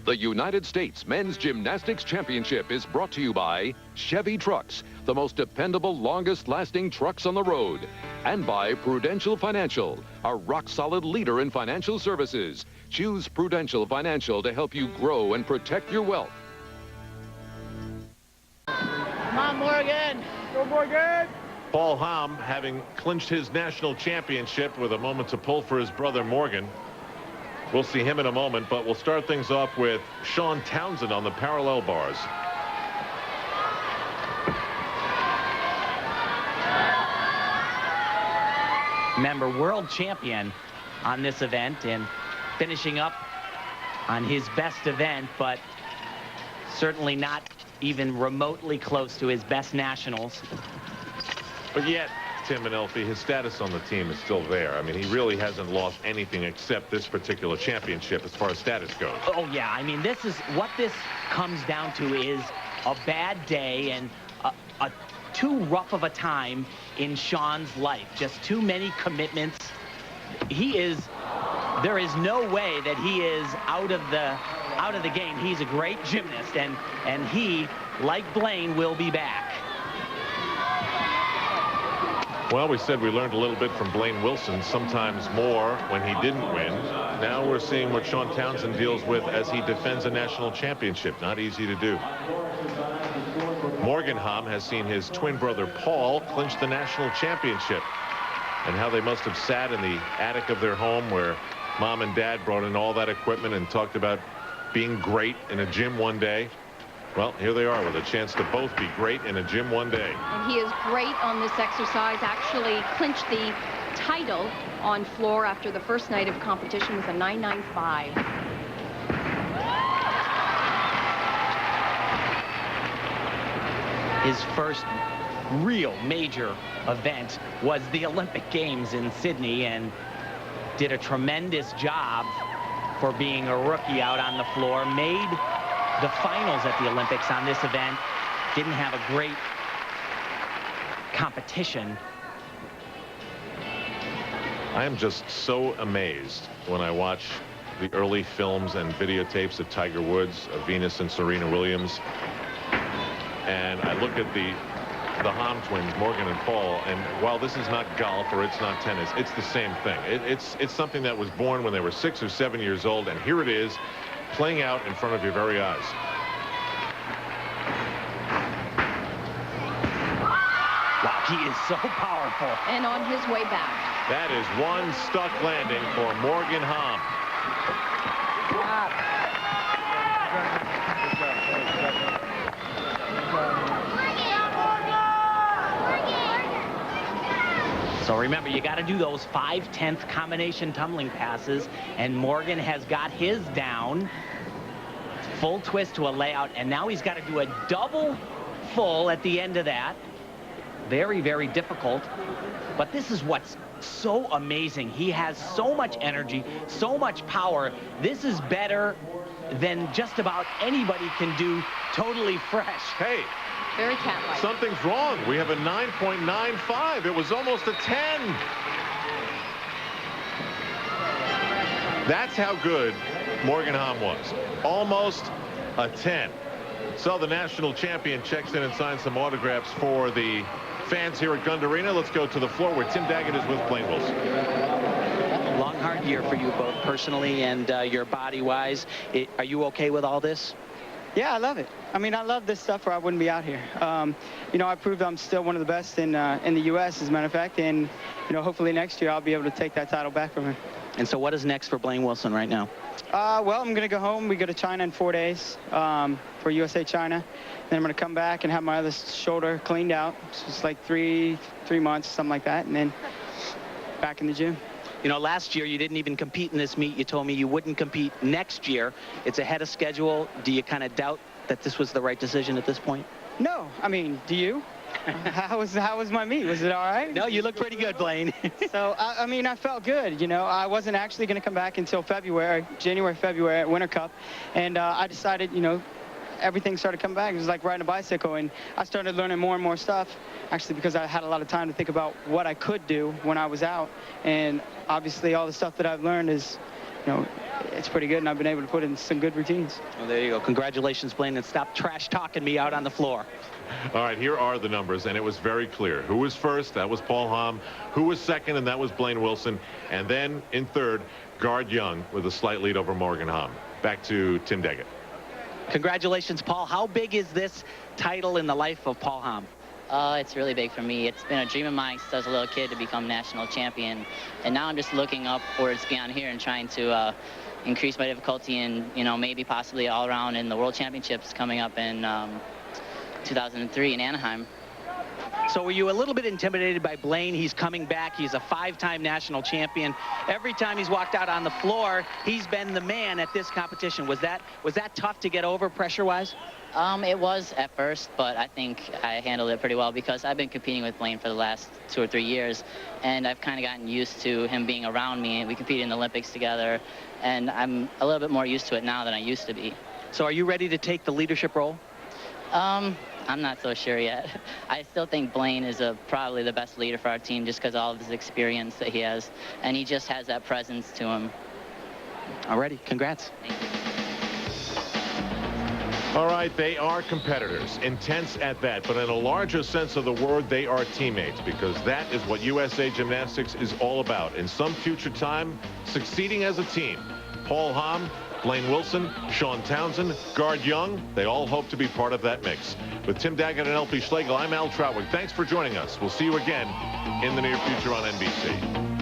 The United States Men's Gymnastics Championship is brought to you by Chevy Trucks, the most dependable, longest-lasting trucks on the road, and by Prudential Financial, a rock-solid leader in financial services. Choose Prudential Financial to help you grow and protect your wealth. Come on, Morgan. Go, Morgan. Paul Hamm, having clinched his national championship with a moment to pull for his brother Morgan. We'll see him in a moment, but we'll start things off with Townsend on the parallel bars. Remember, world champion on this event and finishing up on his best event, but certainly not even remotely close to his best nationals. But yet, Tim and Elfie, his status on the team is still there. I mean, he really hasn't lost anything except this particular championship as far as status goes. Oh, yeah. I mean, this is what this comes down to is a bad day and a too rough of a time in Sean's life. Just too many commitments. There is no way that he is out of the game. He's a great gymnast, and he, like Blaine, will be back. Well, we said we learned a little bit from Blaine Wilson, sometimes more when he didn't win. Now we're seeing what Townsend deals with as he defends a national championship. Not easy to do. Morgan Hamm has seen his twin brother Paul clinch the national championship, and how they must have sat in the attic of their home where Mom and Dad brought in all that equipment and talked about being great in a gym one day. Well, here they are with a chance to both be great in a gym one day. And he is great on this exercise. Actually clinched the title on floor after the first night of competition with a 9.95. His first real major event was the Olympic Games in Sydney, and did a tremendous job for being a rookie out on the floor. Made the finals at the Olympics on this event. Didn't have a great competition. I am just so amazed when I watch the early films and videotapes of Tiger Woods, of Venus and Serena Williams, and I look at the Hamm twins, Morgan and Paul, and while this is not golf or it's not tennis, it's the same thing. It's something that was born when they were 6 or 7 years old, and here it is playing out in front of your very eyes. Wow, he is so powerful. And on his way back. That is one stuck landing for Morgan Hamm. So remember, you got to do those 5/10 combination tumbling passes, and Morgan has got his down. Full twist to a layout, and now he's got to do a double full at the end of that. Very, very difficult. But this is what's so amazing. He has so much energy, so much power. This is better than just about anybody can do totally fresh. Hey. Very cat-like. Something's wrong. We have a 9.95. It was almost a 10. That's how good Morgan Hamm was. Almost a 10. So the national champion checks in and signs some autographs for the fans here at Gund Arena. Let's go to the floor where Tim Daggett is with Blaine Wilson. Long, hard year for you both personally and your body-wise. Are you okay with all this? Yeah, I love it. I mean, I love this stuff, or I wouldn't be out here. You know, I proved I'm still one of the best in the U.S., as a matter of fact, and, you know, hopefully next year I'll be able to take that title back from him. And so what is next for Blaine Wilson right now? Well, I'm going to go home. We go to China in 4 days for USA China. Then I'm going to come back and have my other shoulder cleaned out. So it's like three months, something like that, and then back in the gym. You know, last year you didn't even compete in this meet. You told me you wouldn't compete next year. It's ahead of schedule. Do you kind of doubt that this was the right decision at this point? No. I mean, do you? How was my meet? Was it all right? No, you look pretty good, Blaine. So, I mean, I felt good. You know, I wasn't actually going to come back until January, February at Winter Cup. And I decided, you know, everything started coming back. It was like riding a bicycle, and I started learning more and more stuff, actually, because I had a lot of time to think about what I could do when I was out. And obviously all the stuff that I've learned is, you know, it's pretty good, and I've been able to put in some good routines. Well, there you go. Congratulations, Blaine, and stop trash talking me out on the floor. All right, here are the numbers, and it was very clear. Who was first? That was Paul Hamm. Who was second? And that was Blaine Wilson. And then in third, Guard Young with a slight lead over Morgan Hamm. Back to Tim Daggett. Congratulations, Paul. How big is this title in the life of Paul Hamm? It's really big for me. It's been a dream of mine since I was a little kid to become national champion. And now I'm just looking upwards beyond here and trying to increase my difficulty and, you know, maybe possibly all around in the World Championships coming up in 2003 in Anaheim. So were you a little bit intimidated by Blaine? He's coming back. He's a 5-time national champion. Every time he's walked out on the floor, he's been the man at this competition. Was that tough to get over pressure-wise? It was at first, but I think I handled it pretty well because I've been competing with Blaine for the last 2 or 3 years, and I've kind of gotten used to him being around me. We competed in the Olympics together, and I'm a little bit more used to it now than I used to be. So are you ready to take the leadership role? I'm not so sure yet. I still think Blaine is probably the best leader for our team just because of all of his experience that he has, and he just has that presence to him. Alrighty, congrats. Thank you. All right, they are competitors, intense at that, but in a larger sense of the word, they are teammates, because that is what USA Gymnastics is all about. In some future time, succeeding as a team. Paul Hamm, Blaine Wilson, Sean Townsend, Guard Young, they all hope to be part of that mix. With Tim Daggett and LP Schlegel, I'm Al Trautwig. Thanks for joining us. We'll see you again in the near future on NBC.